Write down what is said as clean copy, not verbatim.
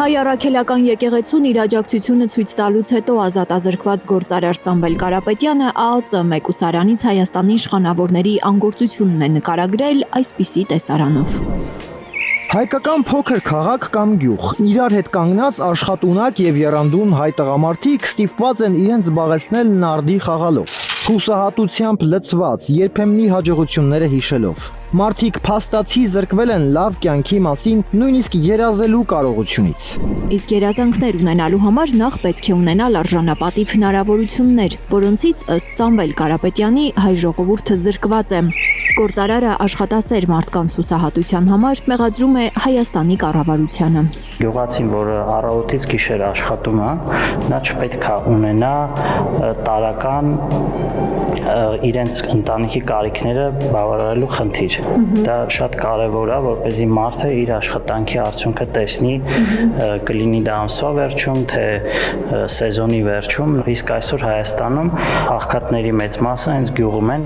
Հայ առաքելական եկեղեցուն իր աջակցությունը ցույց տալուց հետո ազատազրկված գործարար Սամվել Կարապետյանը ԱԱԾ մեկուսարանից Հայաստանի իշխանավորների անգործությունն է նկարագրել այսպիսի տեսարանով։ Հայկական փոքր քաղաք կամ գյուղ, իրար հետ կանգնած աշխատունակ եւ եռանդուն հայ տղամարդիկ ստիպված են իրենց զբաղեցնել նարդի խաղալով, հուսահատությամբ լցված, երբեմնի հաջողությունները հիշելով։ Մարդիկ փաստացի զրկվել են լավ կյանքի մասին նույնիսկ երազելու կարողությունից։ Իսկ երազանքներ ունենալու համար նախ պետք է ունենալ արժանապատիվ հնարավորություններ, որոնցից ըստ Սամվել Կարապետյանի հայ ժողովուրդը զրկված է։ Գործարարը աշխատասեր մարդկանց հուսահատության համար մեղադրում է Հայաստանի կառավարությանը։ Գյուղացին, որը առավոտից գիշեր աշխատում է, նա չպետք է ունենա տարական իրենց ընտանիքի կարիքները բավարարելու խնդիր։ Դա շատ կարևոր է, որպեսզի մարդը իր աշխատանքի արդյունքը տեսնի, կլինի դա ամսվա վերջում, թե սեզոնի վերջում, իսկ այսօր Հայաստանում աղքատների մեծ մասը հենց գյուղում են։